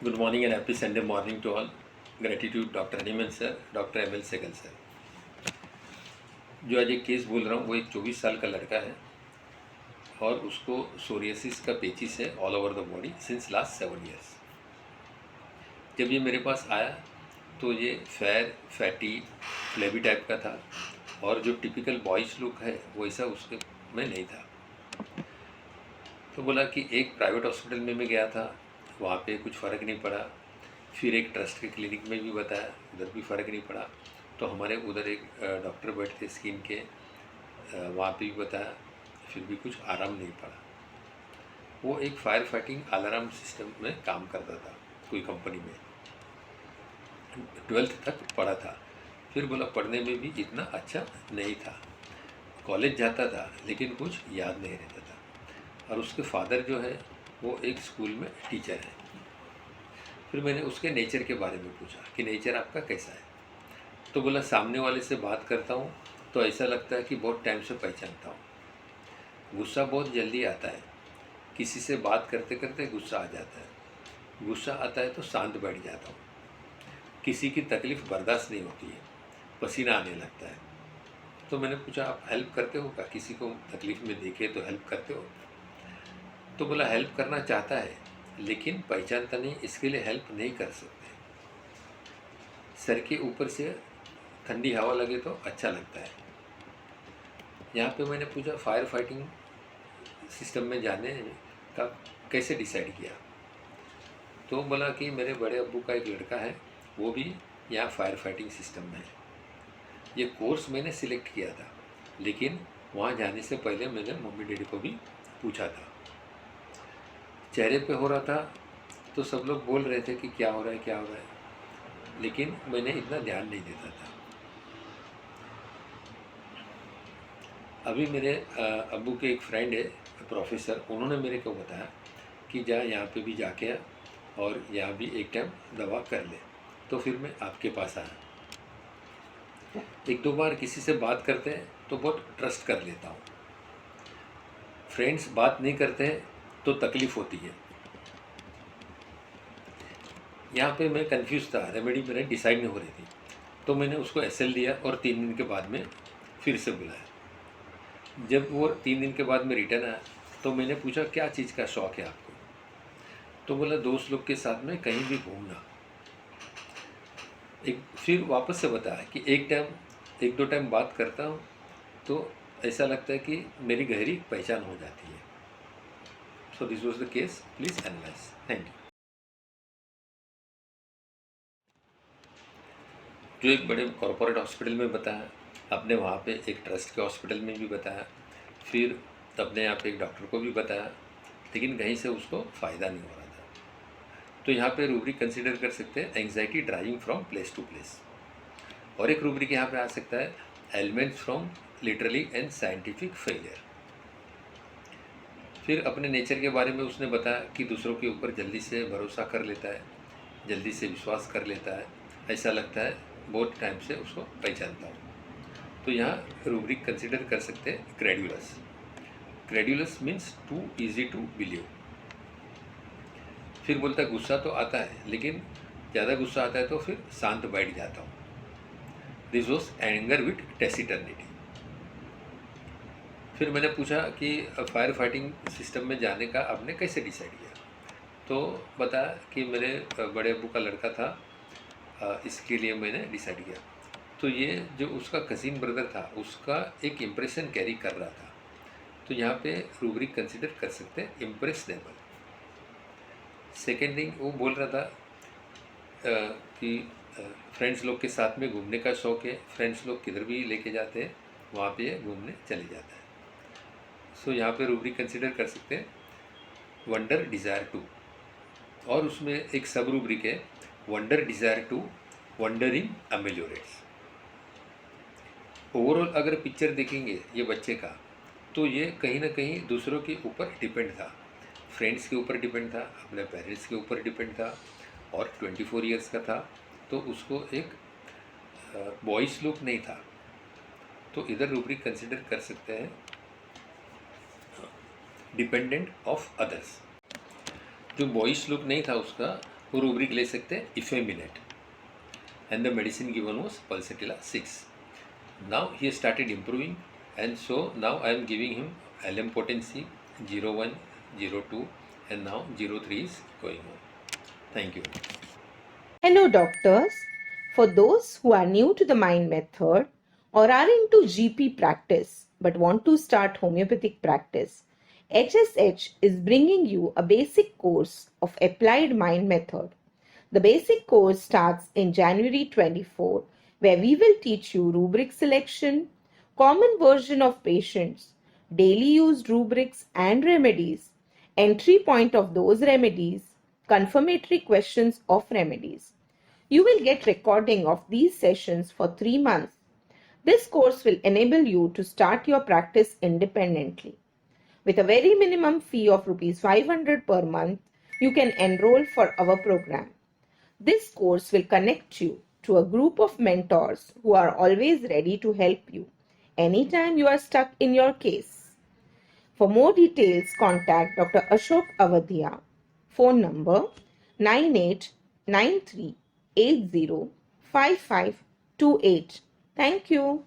Good morning and happy Sunday morning to all. Gratitude doctor Hahnemann sir, doctor M L Sehgal sir. जो आज एक case बोल रहा हूँ वो एक 24 साल का लड़का है और उसको सोरियासिस का पेचिस है all over the body since last 7 years. जब ये मेरे पास आया तो ये फेयर फैटी फ्लेबी टाइप का था और जो टिपिकल बॉयज लुक है वैसा उसके में नहीं था। तो बोला कि एक प्राइवेट हॉस्पिटल में मैं गया था, वहाँ पे कुछ फ़र्क नहीं पड़ा। फिर एक ट्रस्ट के क्लिनिक में भी बताया, उधर भी फ़र्क नहीं पड़ा। तो हमारे उधर एक डॉक्टर बैठते स्किन के, वहाँ पे भी बताया, फिर भी कुछ आराम नहीं पड़ा। वो एक फायर फाइटिंग अलार्म सिस्टम में काम करता था कोई कंपनी में, 12th तक पढ़ा था। फिर बोला पढ़ने में भी इतना अच्छा नहीं था, कॉलेज जाता था लेकिन कुछ याद नहीं रहता था। और उसके फादर जो है वो एक स्कूल में टीचर है। फिर मैंने उसके नेचर के बारे में पूछा कि नेचर आपका कैसा है। तो बोला सामने वाले से बात करता हूँ तो ऐसा लगता है कि बहुत टाइम से पहचानता हूँ। गुस्सा बहुत जल्दी आता है, किसी से बात करते करते गुस्सा आ जाता है। गुस्सा आता है तो शांत बैठ जाता हूँ। किसी की तकलीफ़ बर्दाश्त नहीं होती है, पसीना आने लगता है। तो मैंने पूछा आप हेल्प करते हो क्या, किसी को तकलीफ़ में देखे तो हेल्प करते हो। तो बोला हेल्प करना चाहता है लेकिन पहचानता नहीं, इसके लिए हेल्प नहीं कर सकते। सर के ऊपर से ठंडी हवा लगे तो अच्छा लगता है। यहाँ पे मैंने पूछा फायर फाइटिंग सिस्टम में जाने का कैसे डिसाइड किया। तो बोला कि मेरे बड़े अब्बू का एक लड़का है, वो भी यहाँ फायर फाइटिंग सिस्टम में है। ये कोर्स मैंने सिलेक्ट किया था, लेकिन वहाँ जाने से पहले मैंने मम्मी डैडी को भी पूछा था। चेहरे पे हो रहा था तो सब लोग बोल रहे थे कि क्या हो रहा है क्या हो रहा है, लेकिन मैंने इतना ध्यान नहीं देता था। अभी मेरे अब्बू के एक फ्रेंड है प्रोफेसर, उन्होंने मेरे को बताया कि जा यहाँ पे भी जाके आ और यहाँ भी एक टाइम दवा कर ले। तो फिर मैं आपके पास आया। एक दो बार किसी से बात करते हैं तो बहुत ट्रस्ट कर लेता हूँ। फ्रेंड्स बात नहीं करते हैं तो तकलीफ़ होती है। यहाँ पे मैं कंफ्यूज था, रेमेडी मेरे डिसाइड नहीं हो रही थी। तो मैंने उसको एसएल दिया और 3 दिन के बाद में फिर से बुलाया। जब वो 3 दिन के बाद में रिटर्न आया तो मैंने पूछा क्या चीज़ का शौक़ है आपको। तो बोला दोस्त लोग के साथ में कहीं भी घूमना। फिर वापस से बताया कि एक दो टाइम बात करता हूँ तो ऐसा लगता है कि मेरी गहरी पहचान हो जाती है। So this was the case, please analyse. Thank you. जो एक बड़े कॉरपोरेट हॉस्पिटल में बताया, अपने वहाँ पे एक ट्रस्ट के हॉस्पिटल में भी बताया, फिर अपने यहाँ पे एक डॉक्टर को भी बताया, लेकिन कहीं से उसको फ़ायदा नहीं हो रहा था। तो यहाँ पे रूब्रिक कंसिडर कर सकते हैं anxiety driving from place to place. और एक रूब्रिक यहाँ पे आ सकता है elements from literally and scientific failure. फिर अपने नेचर के बारे में उसने बताया कि दूसरों के ऊपर जल्दी से भरोसा कर लेता है, जल्दी से विश्वास कर लेता है, ऐसा लगता है बहुत टाइम से उसको पहचानता हूँ। तो यहाँ रूब्रिक कंसिडर कर सकते हैं credulous. Credulous means too easy to believe. फिर बोलता है गुस्सा तो आता है लेकिन ज़्यादा गुस्सा आता है तो फिर शांत बैठ जाता हूँ। This was anger with taciturnity. फिर मैंने पूछा कि फायर फाइटिंग सिस्टम में जाने का आपने कैसे डिसाइड किया। तो बताया कि मेरे बड़े अब्बू का लड़का था, इसके लिए मैंने डिसाइड किया। तो ये जो उसका कज़िन ब्रदर था उसका एक इम्प्रेशन कैरी कर रहा था। तो यहाँ पे रूब्रिक कंसिडर कर सकते हैं इम्प्रेसनेबल। सेकेंड थिंग वो बोल रहा था कि फ्रेंड्स लोग के साथ में घूमने का शौक़ है, फ्रेंड्स लोग किधर भी लेके जाते हैं वहाँ पे घूमने चले जाता है। सो यहाँ पे रूब्रिक कंसिडर कर सकते हैं वंडर डिज़ायर टू। और उसमें एक सब रूब्रिक है wonder desire to wondering ameliorates. Overall अगर पिक्चर देखेंगे ये बच्चे का तो ये कहीं ना कहीं दूसरों के ऊपर डिपेंड था, फ्रेंड्स के ऊपर डिपेंड था, अपने पेरेंट्स के ऊपर डिपेंड था और 24 ईयर्स का था। तो उसको एक बॉयज लुक नहीं था। तो इधर रूब्रिक कंसिडर कर सकते हैं डिपेंडेंट ऑफ अदर्स। जो बॉयज लुक नहीं था उसका, वो रूब्रिक ले सकते हैं इफेमिनेट, and the medicine given was pulsatilla 6. Now he started improving, and so now I am giving him LM potency 01, 02, and now 03 is going on. Thank you. Hello, doctors. For those who are new to the mind method or are into GP practice but want to start homeopathic practice, HSH is bringing you a basic course of applied mind method. The basic course starts in January 24, where we will teach you rubric selection, common version of patients, daily used rubrics and remedies, entry point of those remedies, confirmatory questions of remedies. You will get recording of these sessions for 3 months. This course will enable you to start your practice independently. With a very minimum fee of Rs 500 per month, you can enroll for our program. This course will connect you to a group of mentors who are always ready to help you anytime you are stuck in your case. For more details, contact Dr. Ashok Avadhia. Phone number 9893805528. Thank you.